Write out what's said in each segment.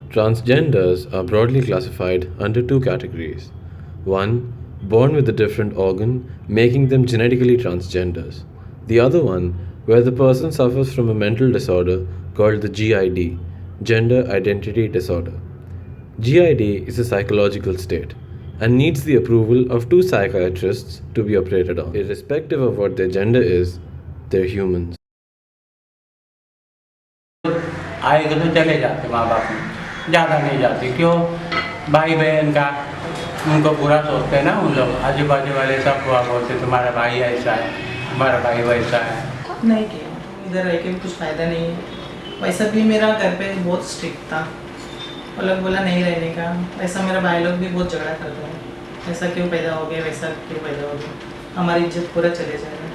Transgenders are broadly classified under two categories. One, born with a different organ, making them genetically transgenders. The other one, where the person suffers from a mental disorder called the GID, Gender Identity Disorder. GID is a psychological state and needs the approval of two psychiatrists to be operated on. Irrespective of what their gender is, they're humans. आएगा तो चले जाते माँ बाप में, ज़्यादा नहीं जाते। क्यों? भाई बहन का उनको बुरा सोचते हैं ना उन लोग, आजू बाजू वाले सब हुआ बोलते तुम्हारा भाई ऐसा है, तुम्हारा भाई वैसा है। नहीं किया, इधर रह के भी कुछ फ़ायदा नहीं है। वैसा भी मेरा घर पे बहुत स्ट्रिक्ट था, वो लोग बोला नहीं रहने का। ऐसा मेरा भाई लोग भी बहुत झगड़ा करते हैं, ऐसा क्यों पैदा हो गया, वैसा क्यों पैदा हो गया, हमारी इज्जत पूरा चले जाएगा।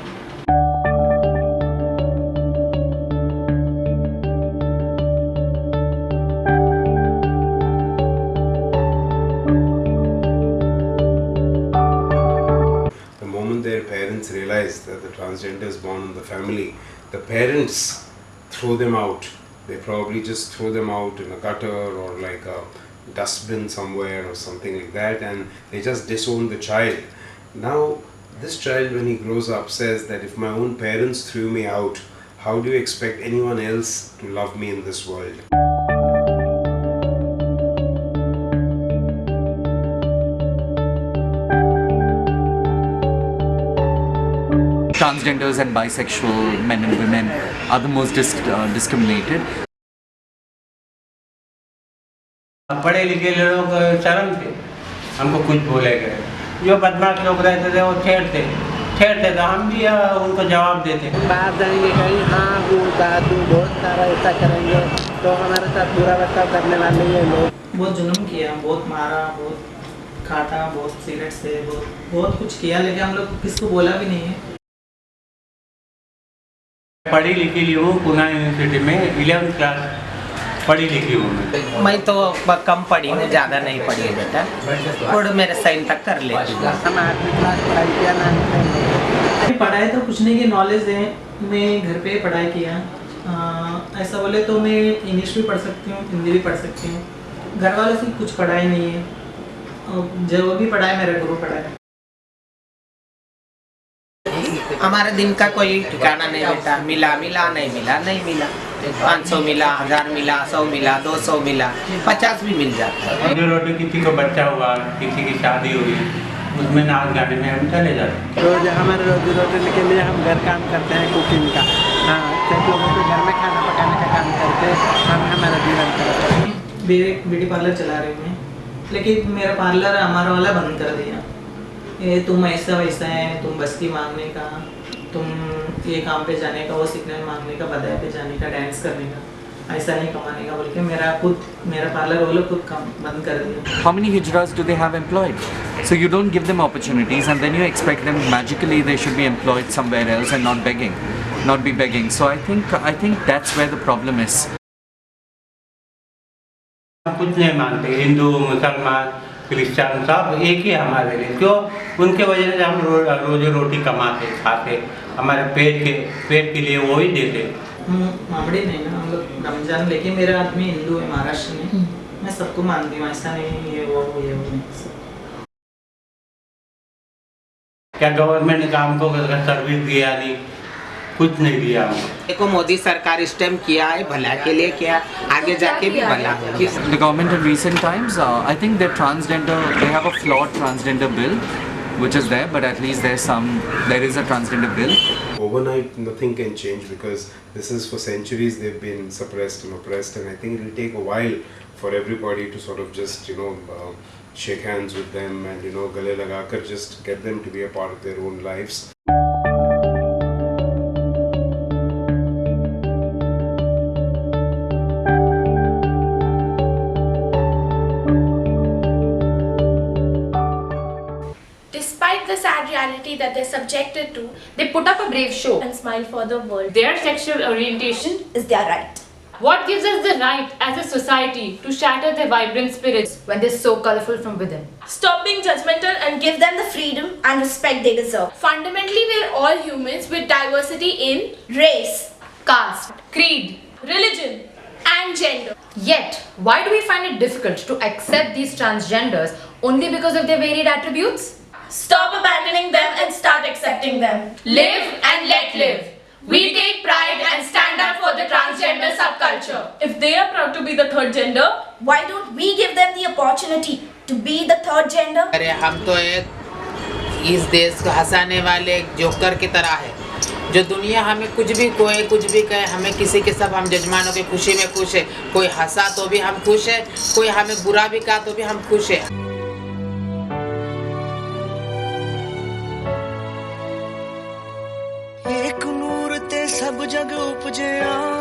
Their parents realize that the transgender is born in the family, the parents throw them out. They probably just throw them out in a gutter or like a dustbin somewhere or something like that, and they just disown the child. Now this child, when he grows up, says that if my own parents threw me out, how do you expect anyone else to love me in this world? Transgenders and bisexual men and women are the most discriminated. पढ़े लिखे लोग शर्म थे, हमको कुछ बोले गए। जो बदमाश लोग रहते थे वो छेड़ते तो हम भी उनको जवाब देते। बाहर जाएंगे कहीं, हाँ वो दादू बहुत सारा ऐसा करेंगे तो हमारे साथ बुरा बर्ताव करने वाले ये लोग। बहुत जुल्म किया, बहुत मारा, बहुत काटा, बहुत सिगरेट से बहुत कुछ किया, लेकिन हम लोग किसको बोला भी नहीं है। पढ़ी लिखी ली हूँ पुणे यूनिवर्सिटी में, 11th क्लास पढ़ी लिखी हूँ मैं तो कम पढ़ी हूँ, ज़्यादा नहीं पढ़ी है बेटा, और मेरे साइन तक कर लेती हूँ। हम 8वीं क्लास पढ़ाई किया ना, पढ़ाई तो कुछ नहीं की नॉलेज है, मैं घर पे पढ़ाई किया। ऐसा बोले तो मैं इंग्लिश भी पढ़ सकती हूँ, हिंदी भी पढ़ सकती हूँ। घर वालों से कुछ पढ़ाई नहीं है, जो भी पढ़ाई मेरा गुरु पढ़ाई। हमारे दिन का कोई ठिकाना नहीं बेटा, मिला नहीं मिला नहीं मिला, 500 मिला, 1000 मिला, 100 मिला, 200 मिला, 50 भी मिल जाता है। रोजी रोटी किसी को बच्चा हुआ, किसी की शादी हुई, उसमें नाच गाने में हम चले जाते हैं। रोज हमारे रोजी रोटी के लिए हम घर काम करते हैं, कुकिंग का। हाँ, सब लोगों के घर में खाना पकाने का काम करके हम हमारा जीवन करते हैं। ब्यूटी पार्लर चला रही हूँ मैं, लेकिन मेरा पार्लर हमारा वाला बंद कर दिया। ये तुम ऐसा वैसा है, तुम बस्ती मांगने का, तुम ये काम पे जाने का, वो सिग्नल मांगने का, बधाई पे जाने का, डांस करने का, ऐसा नहीं कमाने का बोल के मेरा पार्लर वो लोग खुद काम बंद कर दिया। How many hijras do they have employed? So you don't give them opportunities and then you expect them magically they should be employed somewhere else and not be begging. So I think that's where the problem is. कुछ नहीं मानते, हिंदू मुसलमान Christian सब एक ही हमारे लिए। क्यों? उनके वजह से हम रोजी रोटी कमाते खाते, हमारे पेट के लिए वो ही देते। मामड़ी नहीं ना, हम लोग रमजान, लेकिन मेरा आदमी हिंदू है महाराष्ट्र में, मैं सबको मानती हूँ, ऐसा नहीं ये वो नहीं। क्या गवर्नमेंट ने काम को सर्विस दिया? नहीं, कुछ नहीं दिया। देखो मोदी सरकार स्टेम किया है, भला के लिए किया, आगे जाके भी भला होगी। The government in recent times, I think they have a flawed transgender bill, which is there, but at least there is a transgender bill. Overnight, nothing can change because this is for centuries they've been suppressed and oppressed, and I think it will take a while for everybody to sort of just shake hands with them and gale lagakar just get them to be a part of their own lives. Despite the sad reality that they're subjected to, they put up a brave show and smile for the world. Their sexual orientation Is their right. what gives us the right as a society to shatter their vibrant spirits When they're so colorful from within. Stop being judgmental and give them the freedom and respect they deserve. Fundamentally, we're all humans with diversity in race, caste, creed, religion, and gender. Yet, why do we find it difficult to accept these transgenders only because of their varied attributes? Stop abandoning them and start accepting them. Live and let live. We take pride and stand up for the transgender subculture. If they are proud to be the third gender, Why don't we give them the opportunity to be the third gender? अरे हम तो एक इस देश को हंसाने वाले एक जोकर की तरह है, जो दुनिया हमें कुछ भी कोई कुछ भी कहे, हमें किसी के सब हम जजमानों की खुशी में खुश है। कोई हंसा तो भी हम खुश है, कोई हमें बुरा भी कहा तो भी हम खुश है। एक नूर ते सब जग उपजया